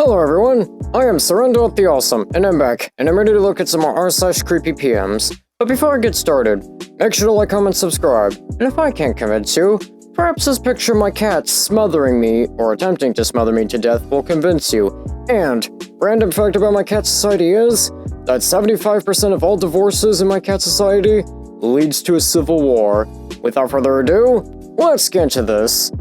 Hello everyone, I am Surrender the Awesome, and I'm back, and I'm ready to look at some more r/CreepyPMs. But before I get started, make sure to like, comment, subscribe, and if I can't convince you, perhaps this picture of my cat smothering me, or attempting to smother me to death, will convince you. And, random fact about my cat society is that 75% of all divorces in my cat society leads to a civil war. Without further ado, let's get into this.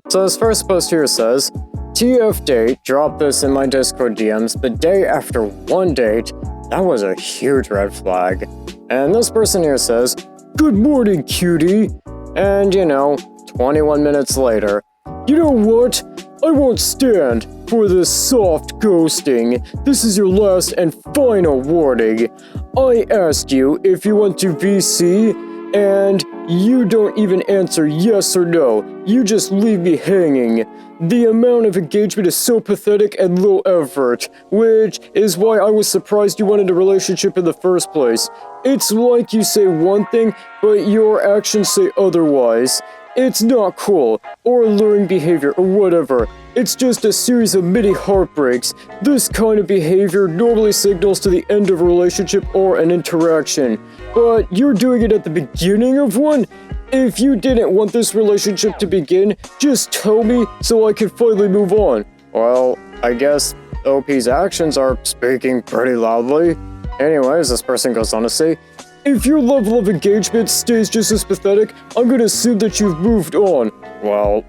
So this first post here says, TF date, dropped this in my Discord DMs the day after one date. That was a huge red flag. And this person here says, good morning, cutie. And 21 minutes later, you know what? I won't stand for this soft ghosting. This is your last and final warning. I asked you if you went to VC, and you don't even answer yes or no. You just leave me hanging. The amount of engagement is so pathetic and low effort, which is why I was surprised you wanted a relationship in the first place. It's like you say one thing, but your actions say otherwise. It's not cool, or alluring behavior, or whatever. It's just a series of mini heartbreaks. This kind of behavior normally signals to the end of a relationship or an interaction. But you're doing it at the beginning of one? If you didn't want this relationship to begin, just tell me so I can finally move on. Well, I guess OP's actions are speaking pretty loudly. Anyways, this person goes on to say, if your level of engagement stays just as pathetic, I'm gonna assume that you've moved on. Well,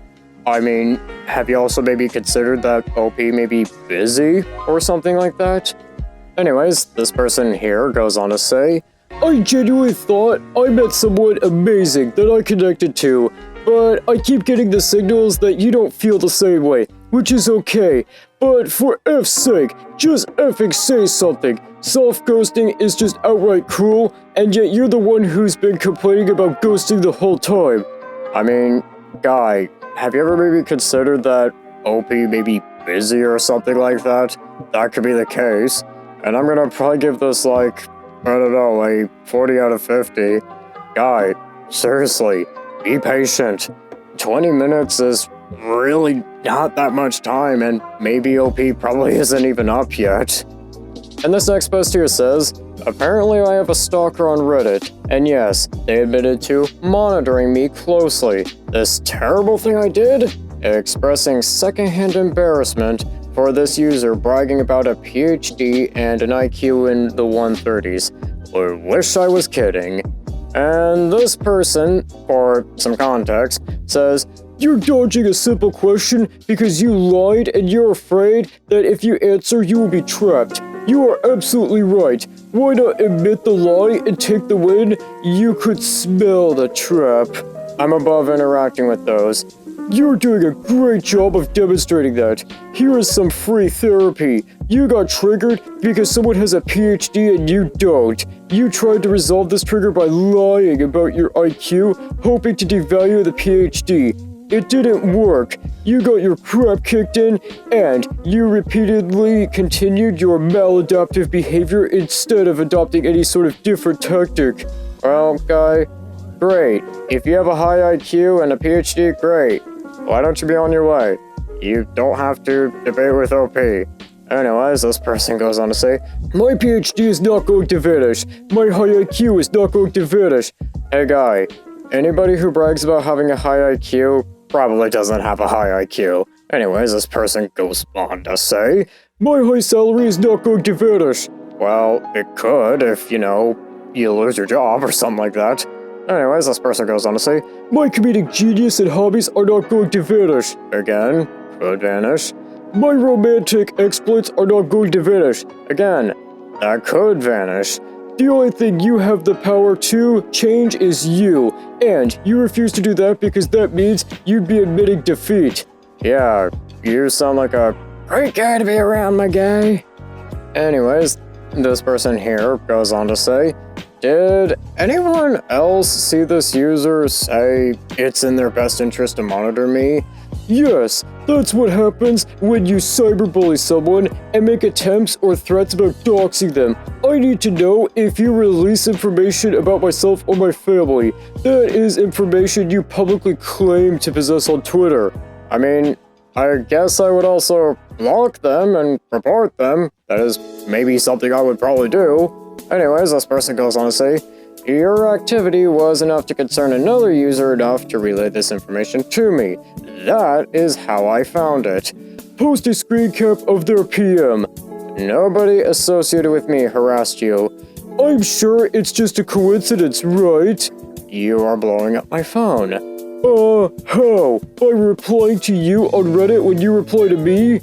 I mean, have you also maybe considered that OP may be busy or something like that? Anyways, this person here goes on to say, I genuinely thought I met someone amazing that I connected to, but I keep getting the signals that you don't feel the same way, which is okay. But for F's sake, just effing say something. Soft ghosting is just outright cruel, and yet you're the one who's been complaining about ghosting the whole time. I mean, guy, have you ever maybe considered that OP may be busy or something like that? That could be the case. And I'm gonna probably give this like, I don't know, a 40 out of 50. Guy, seriously, be patient. 20 minutes is really not that much time, and maybe OP probably isn't even up yet. And this next post here says, apparently I have a stalker on Reddit, and yes, they admitted to monitoring me closely. This terrible thing I did? Expressing secondhand embarrassment for this user bragging about a PhD and an IQ in the 130s. I wish I was kidding. And this person, for some context, says, you're dodging a simple question because you lied and you're afraid that if you answer you will be trapped. You are absolutely right. Why not admit the lie and take the win? You could smell the trap. I'm above interacting with those. You're doing a great job of demonstrating that. Here is some free therapy. You got triggered because someone has a PhD and you don't. You tried to resolve this trigger by lying about your IQ, hoping to devalue the PhD. It didn't work. You got your crap kicked in, and you repeatedly continued your maladaptive behavior instead of adopting any sort of different tactic. Well, guy, great. If you have a high IQ and a PhD, great. Why don't you be on your way? You don't have to debate with OP. Anyways, this person goes on to say, my PhD is not going to vanish. My high IQ is not going to vanish. Hey guy, anybody who brags about having a high IQ probably doesn't have a high IQ. Anyways, this person goes on to say, my high salary is not going to vanish. Well, it could if, you lose your job or something like that. Anyways, this person goes on to say, my comedic genius and hobbies are not going to vanish. Again, could vanish. My romantic exploits are not going to vanish. Again, that could vanish. The only thing you have the power to change is you, and you refuse to do that because that means you'd be admitting defeat. Yeah, you sound like a great guy to be around, my guy. Anyways, this person here goes on to say, did anyone else see this user say it's in their best interest to monitor me? Yes, that's what happens when you cyberbully someone and make attempts or threats about doxing them. I need to know if you release information about myself or my family. That is information you publicly claim to possess on Twitter. I mean, I guess I would also block them and report them. That is maybe something I would probably do. Anyways, this person goes on to say, your activity was enough to concern another user enough to relay this information to me. That is how I found it. Post a screen cap of their PM. Nobody associated with me harassed you. I'm sure it's just a coincidence, right? You are blowing up my phone. How? By replying to you on Reddit when you reply to me?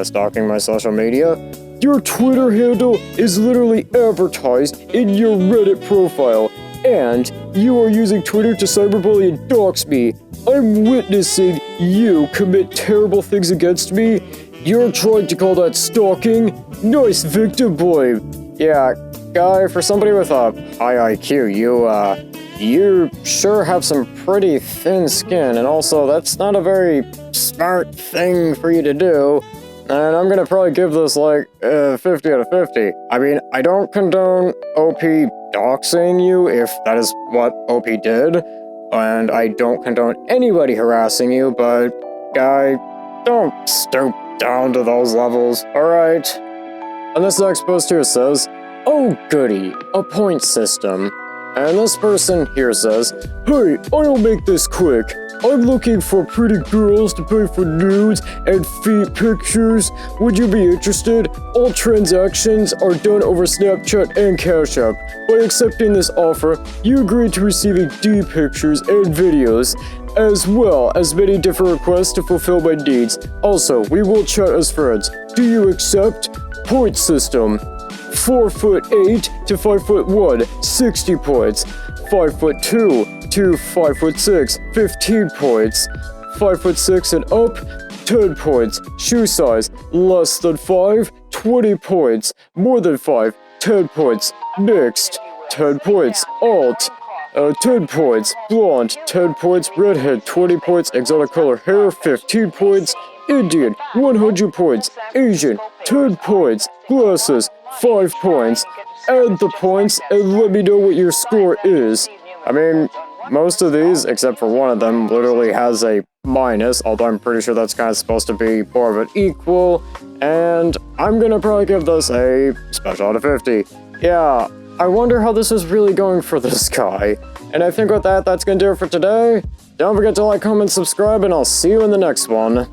Stalking my social media? Your Twitter handle is literally advertised in your Reddit profile, and you are using Twitter to cyberbully and dox me. I'm witnessing you commit terrible things against me. You're trying to call that stalking? Nice victim blame. Yeah, guy, for somebody with a high IQ, you sure have some pretty thin skin, and also that's not a very smart thing for you to do. And I'm gonna probably give this like 50 out of 50. I mean, I don't condone OP doxing you if that is what OP did, and I don't condone anybody harassing you, but guy, don't stoop down to those levels, alright? And this next post here says, oh goody, a point system. And this person here says, hey, I'll make this quick. I'm looking for pretty girls to pay for nudes and feet pictures. Would you be interested? All transactions are done over Snapchat and Cash App. By accepting this offer, you agree to receiving D pictures and videos, as well as many different requests to fulfill my needs. Also, we will chat as friends. Do you accept? Point system. 4'8" to 5'1", 60 points. 5'2" to 5'6", 15 points. 5'6" and up, 10 points. Shoe size, less than 5, 20 points. More than 5, 10 points. Mixed, 10 points. Alt, 10 points. Blonde, 10 points. Redhead, 20 points. Exotic color hair, 15 points. Indian, 100 points. Asian, 10 points. Glasses, 5 points. Add the points and let me know what your score is. I mean, most of these, except for one of them, literally has a minus, although I'm pretty sure that's kind of supposed to be more of an equal, and I'm gonna probably give this a special out of 50. Yeah, I wonder how this is really going for this guy. And I think with that, that's gonna do it for today. Don't forget to like, comment, subscribe, and I'll see you in the next one.